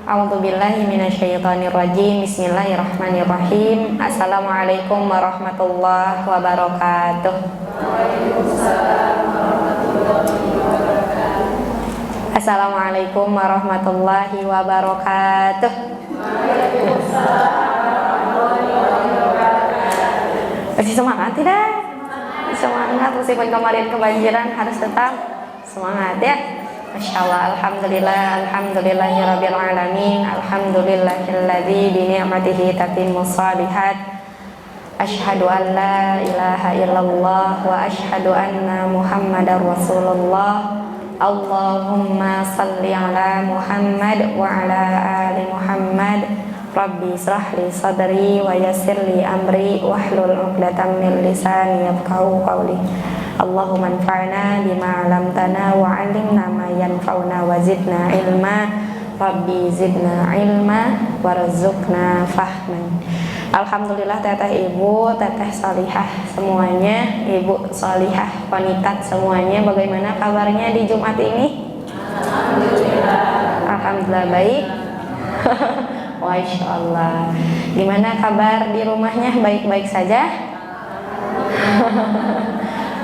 A'udzubillahi minasyaitonirrajim. Bismillahirrahmanirrahim. Assalamualaikum warahmatullahi wabarakatuh. Assalamualaikum warahmatullahi wabarakatuh. Masih semangat tidak? Semangat meskipun kemarin kebanjiran, harus tetap semangat ya. Masya Allah, alhamdulillah, alhamdulillahirabbil alamin, alhamdulillahilladzi bi ni'matihi tatimmus shalihat. Asyhadu an la ilaha illallah wa asyhadu anna Muhammadar Rasulullah. Allahumma salli ala Muhammad wa ala ali Muhammad. Rabbi israh li sadri wa yassir li amri wahlul 'uqdatam min lisani yafqahu qawli. Allahumma anfa'na bima 'allamtana wa 'allimna ma yanfa'una wa zidna ilma. Rabbi zidna ilma warzuqna fahman. Alhamdulillah teteh ibu, teteh salihah semuanya, ibu salihah wanita semuanya, bagaimana kabarnya di Jumat ini? Alhamdulillah baik. Masya Allah. Gimana kabar di rumahnya, baik-baik saja?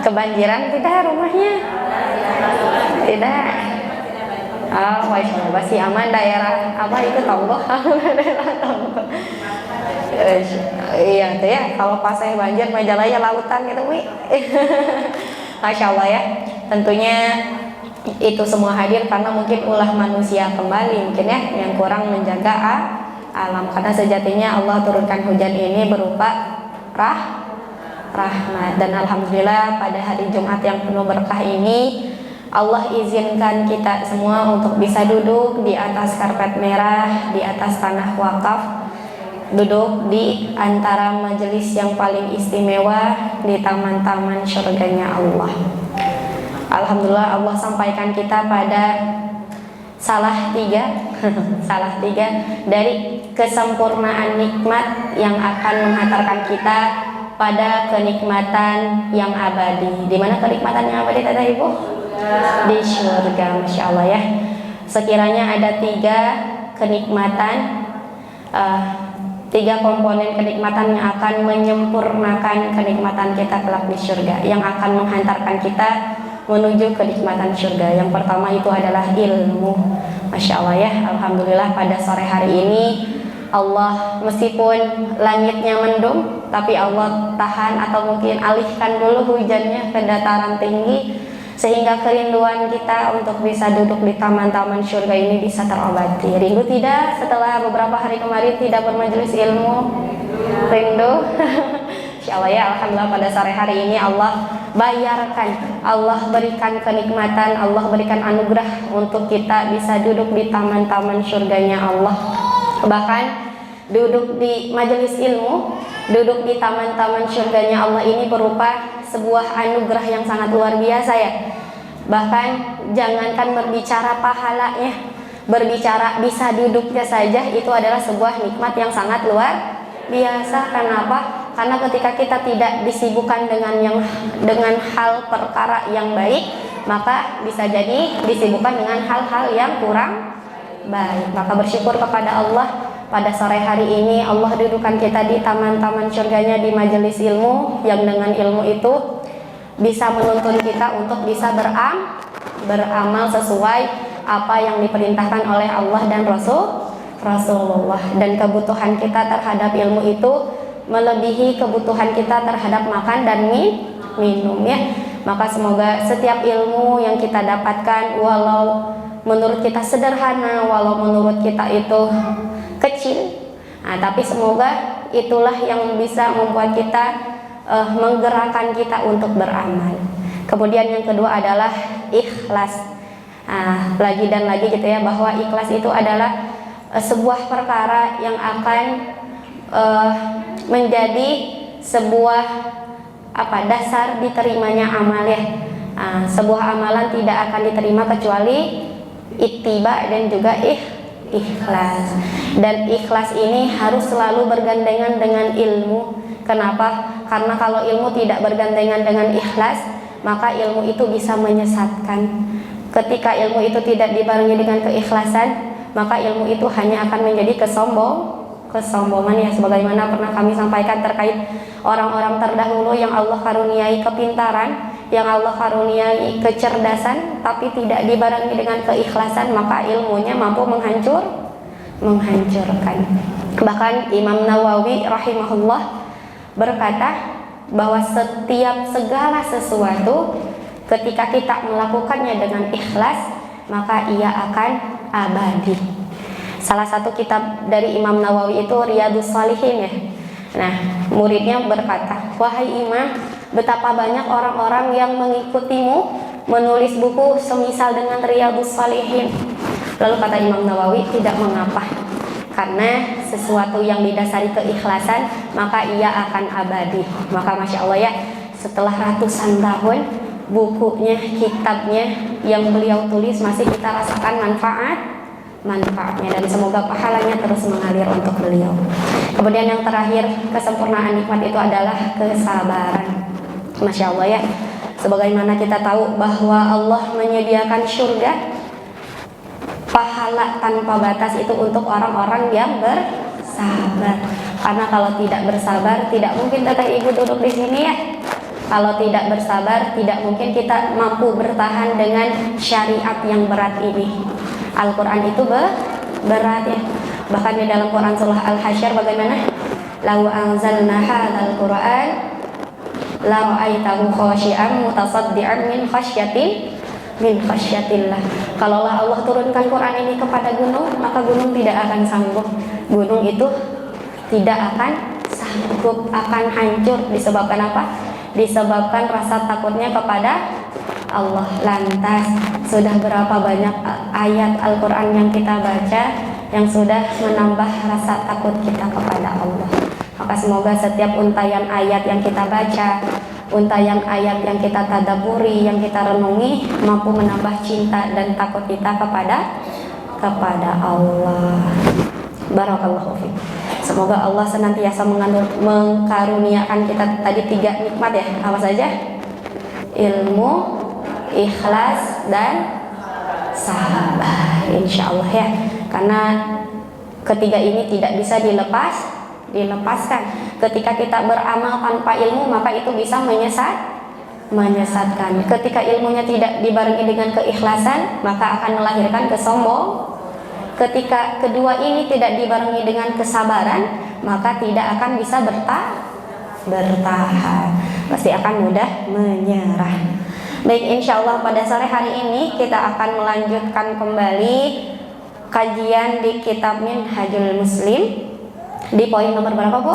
Kebanjiran tidak rumahnya? Tidak. Oh, Masya Allah, masih aman daerah apa itu Tonggok? Daerah Tonggok. Iya tuh ya, kalau pas saya banjir Majalaya lautan gitu wi. Masya Allah ya. Tentunya itu semua hadir karena mungkin ulah manusia kembali mungkin ya, yang kurang menjaga alam, karena sejatinya Allah turunkan hujan ini berupa rahmat. Dan alhamdulillah pada hari Jumat yang penuh berkah ini Allah izinkan kita semua untuk bisa duduk di atas karpet merah, di atas tanah wakaf, duduk di antara majelis yang paling istimewa di taman-taman surganya Allah. Alhamdulillah Allah sampaikan kita pada salah tiga dari kesempurnaan nikmat yang akan menghantarkan kita pada kenikmatan yang abadi. Di mana kenikmatan yang abadi tadi Ibu? Di surga. Masya Allah ya. Sekiranya ada tiga komponen kenikmatan yang akan menyempurnakan kenikmatan kita kelak di surga, yang akan menghantarkan kita menuju kenikmatan surga. Yang pertama itu adalah ilmu. Masya Allah ya. Alhamdulillah pada sore hari ini Allah, meskipun langitnya mendung, tapi Allah tahan atau mungkin alihkan dulu hujannya ke dataran tinggi, sehingga kerinduan kita untuk bisa duduk di taman-taman surga ini bisa terobati. Rindu tidak setelah beberapa hari kemarin tidak bermajelis ilmu? Rindu? Insya Allah ya. Alhamdulillah pada sore hari ini Allah bayarkan, Allah berikan kenikmatan, Allah berikan anugerah untuk kita bisa duduk di taman-taman surganya Allah. Bahkan duduk di majelis ilmu, duduk di taman-taman surganya Allah ini berupa sebuah anugerah yang sangat luar biasa ya. Bahkan jangankan berbicara pahalanya, berbicara bisa duduknya saja itu adalah sebuah nikmat yang sangat luar biasa. Kenapa? Karena ketika kita tidak disibukkan dengan hal perkara yang baik, maka bisa jadi disibukkan dengan hal-hal yang kurang baik. Maka bersyukur kepada Allah pada sore hari ini Allah dudukan kita di taman-taman surganya, di majelis ilmu yang dengan ilmu itu bisa menuntun kita untuk bisa beramal sesuai apa yang diperintahkan oleh Allah dan Rasulullah. Dan kebutuhan kita terhadap ilmu itu melebihi kebutuhan kita terhadap makan dan minum ya. Maka semoga setiap ilmu yang kita dapatkan, walau menurut kita sederhana, walau menurut kita itu kecil, tapi semoga itulah yang bisa membuat kita menggerakkan kita untuk beramal. Kemudian yang kedua adalah ikhlas. Lagi dan lagi gitu ya, bahwa ikhlas itu adalah sebuah perkara yang akan menjadi sebuah dasar diterimanya amal ya. Sebuah amalan tidak akan diterima kecuali ittiba dan juga ikhlas. Dan ikhlas ini harus selalu bergandengan dengan ilmu. Kenapa? Karena kalau ilmu tidak bergandengan dengan ikhlas, maka ilmu itu bisa menyesatkan. Ketika ilmu itu tidak dibarengi dengan keikhlasan, maka ilmu itu hanya akan menjadi kesombongan ya, sebagaimana pernah kami sampaikan terkait orang-orang terdahulu yang Allah karuniai kepintaran, yang Allah karuniai kecerdasan, tapi tidak dibarengi dengan keikhlasan, maka ilmunya mampu menghancurkan. Bahkan Imam Nawawi rahimahullah berkata bahwa setiap segala sesuatu ketika kita melakukannya dengan ikhlas, maka ia akan abadi. Salah satu kitab dari Imam Nawawi itu Riyadhus Shalihin ya. Nah, muridnya berkata, "Wahai Imam, betapa banyak orang-orang yang mengikutimu menulis buku semisal dengan Riyadhus Shalihin." Lalu kata Imam Nawawi, "Tidak mengapa. Karena sesuatu yang didasari keikhlasan, maka ia akan abadi." Maka Masya Allah ya, setelah ratusan tahun, bukunya, kitabnya yang beliau tulis masih kita rasakan manfaatnya, dan semoga pahalanya terus mengalir untuk beliau. Kemudian yang terakhir, kesempurnaan nikmat itu adalah kesabaran. Masya Allah ya, sebagaimana kita tahu bahwa Allah menyediakan surga, pahala tanpa batas itu untuk orang-orang yang bersabar. Karena kalau tidak bersabar, tidak mungkin Teteh Ibu duduk di sini ya. Kalau tidak bersabar, tidak mungkin kita mampu bertahan dengan syariat yang berat ini. Al-Quran itu berat ya. Bahkan di dalam Quran surah Al-Hasyr bagaimana? Lau anzalna hadzal Qur'an la ra'aitahu khashi'an mutasaddian min khasyatillah. Kalaulah Allah turunkan Quran ini kepada gunung, maka gunung tidak akan sanggup. Gunung itu tidak akan sanggup, akan hancur. Disebabkan apa? Disebabkan rasa takutnya kepada Allah. Lantas sudah berapa banyak ayat Al-Quran yang kita baca yang sudah menambah rasa takut kita kepada Allah. Maka semoga setiap untayan ayat yang kita baca, untayan ayat yang kita tadaburi, yang kita renungi, mampu menambah cinta dan takut kita kepada Allah. Barakallahu fiik. Semoga Allah senantiasa mengkaruniakan kita tadi 3 nikmat ya. Apa saja? Ilmu, ikhlas, dan sabar, insya Allah ya. Karena ketiga ini tidak bisa dilepaskan. Ketika kita beramal tanpa ilmu, maka itu bisa menyesatkan. Ketika ilmunya tidak dibarengi dengan keikhlasan, maka akan melahirkan Ketika kedua ini tidak dibarengi dengan kesabaran, maka tidak akan bisa bertahan. Pasti akan mudah menyerah. Baik, insya Allah pada sore hari ini kita akan melanjutkan kembali kajian di kitab Minhajul Muslim di poin nomor berapa, Bu?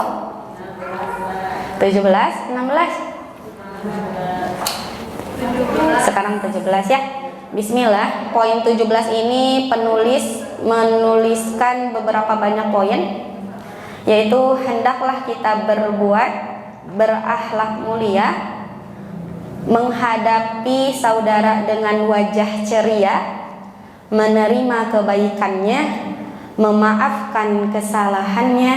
17, 16? Sekarang 17 ya. Bismillah. Poin 17 ini penulis menuliskan beberapa banyak poin, yaitu hendaklah kita berakhlak mulia, menghadapi saudara dengan wajah ceria, menerima kebaikannya, memaafkan kesalahannya,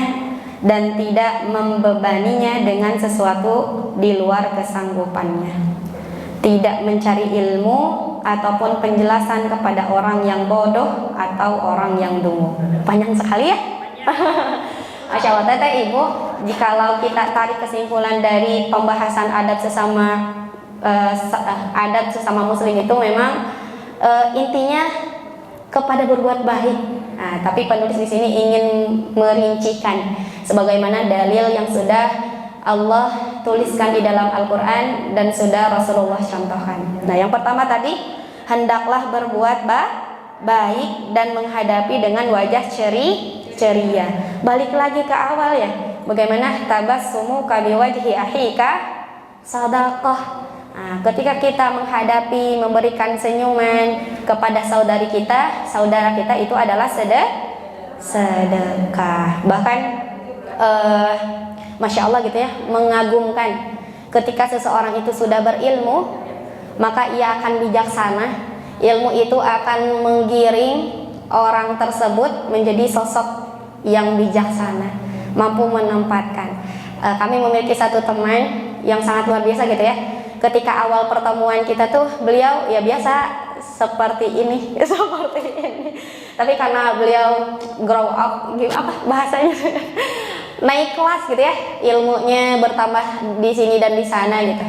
dan tidak membebaninya dengan sesuatu di luar kesanggupannya. Tidak mencari ilmu ataupun penjelasan kepada orang yang bodoh atau orang yang dungu. Panjang sekali ya. Masya Allah, Teteh Ibu, jikalau kita tarik kesimpulan dari pembahasan adab sesama muslim itu memang intinya kepada berbuat baik. Nah, tapi penulis di sini ingin merincikan sebagaimana dalil yang sudah Allah tuliskan di dalam Al-Quran dan sudah Rasulullah contohkan. Nah, yang pertama tadi, hendaklah berbuat baik dan menghadapi dengan wajah ceria. Balik lagi ke awal ya, bagaimana tabassumu kabiwajhi akhika sadaqah. Nah, ketika kita menghadapi, memberikan senyuman kepada saudara kita itu adalah sedekah. Bahkan Masya Allah gitu ya, mengagumkan. Ketika seseorang itu sudah berilmu, maka ia akan bijaksana. Ilmu itu akan menggiring orang tersebut menjadi sosok yang bijaksana, mampu menempatkan. Kami memiliki satu teman yang sangat luar biasa gitu ya. Ketika awal pertemuan kita tuh, beliau ya biasa seperti ini. Tapi karena beliau grow up, apa bahasanya, naik kelas gitu ya, ilmunya bertambah di sini dan di sana gitu.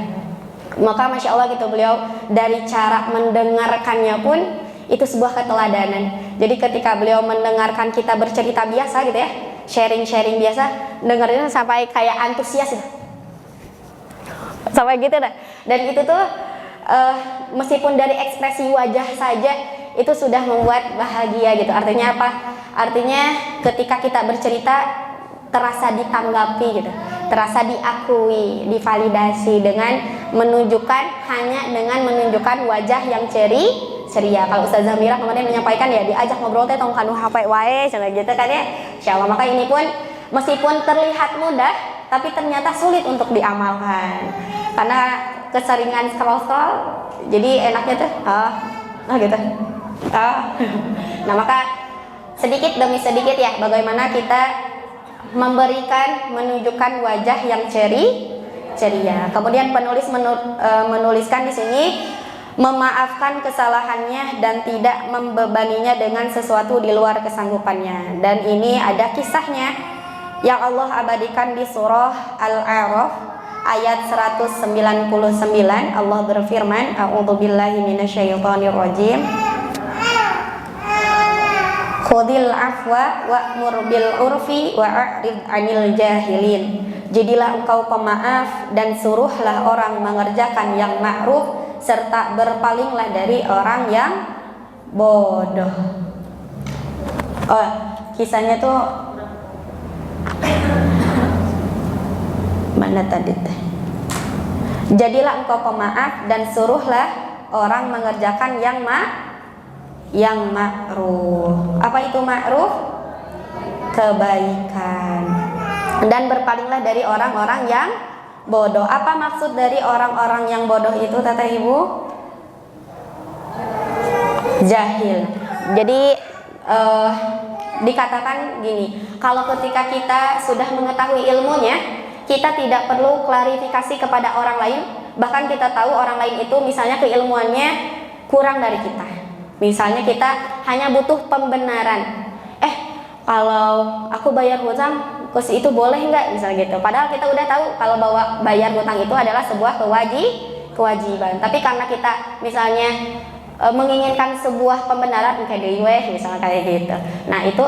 Maka masya Allah gitu, beliau dari cara mendengarkannya pun itu sebuah keteladanan. Jadi ketika beliau mendengarkan kita bercerita biasa gitu ya, sharing-sharing biasa, dengarnya sampai kayak antusias gitu. Sampai gitu dah. Dan itu tuh meskipun dari ekspresi wajah saja itu sudah membuat bahagia gitu. Artinya apa? Artinya ketika kita bercerita terasa ditanggapi gitu, terasa diakui, divalidasi dengan hanya dengan menunjukkan wajah yang ceria. Kalau Ustazah Mira kemarin menyampaikan ya, diajak ngobrol teh tong kanu HP wae gitu kan ya. Insyaallah, maka ini pun meskipun terlihat mudah tapi ternyata sulit untuk diamalkan. Karena keseringan scroll jadi enaknya tuh gitu. Nah, maka sedikit demi sedikit ya bagaimana kita menunjukkan wajah yang ceria. Kemudian penulis menuliskan di sini memaafkan kesalahannya dan tidak membebaninya dengan sesuatu di luar kesanggupannya. Dan ini ada kisahnya yang Allah abadikan di surah Al-A'raf ayat 199. Allah berfirman, a'udzubillahi minasyaitonirrajim. Khudil afwa wa'mur bil urfi wa'rid 'anil jahilin. Jadilah engkau pemaaf dan suruhlah orang mengerjakan yang ma'ruf serta berpalinglah dari orang yang bodoh. Kisahnya tuh mana tadi teh? Jadilah engkau pemaaf dan suruhlah orang mengerjakan yang ma'ruf. Apa itu ma'ruf? Kebaikan. Dan berpalinglah dari orang-orang yang bodoh. Apa maksud dari orang-orang yang bodoh itu, Teteh Ibu? Jahil. Jadi dikatakan gini, kalau ketika kita sudah mengetahui ilmunya, kita tidak perlu klarifikasi kepada orang lain. Bahkan kita tahu orang lain itu misalnya keilmuannya kurang dari kita. Misalnya kita hanya butuh pembenaran. Kalau aku bayar hutang, itu boleh nggak? Misalnya gitu. Padahal kita udah tahu kalau bahwa bayar hutang itu adalah sebuah kewajiban. Tapi karena kita misalnya menginginkan sebuah pembenaran, kayak dewe, misalnya kayak gitu. Nah, itu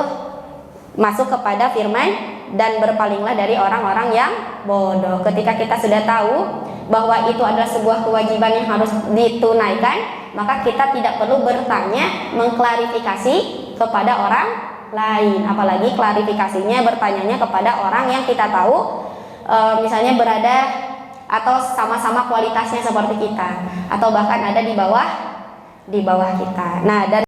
masuk kepada firman dan berpalinglah dari orang-orang yang bodoh. Ketika kita sudah tahu bahwa itu adalah sebuah kewajiban yang harus ditunaikan, maka kita tidak perlu bertanya, mengklarifikasi kepada orang lain. Apalagi klarifikasinya bertanyanya kepada orang yang kita tahu misalnya berada atau sama-sama kualitasnya seperti kita, atau bahkan ada di bawah kita. Nah, dan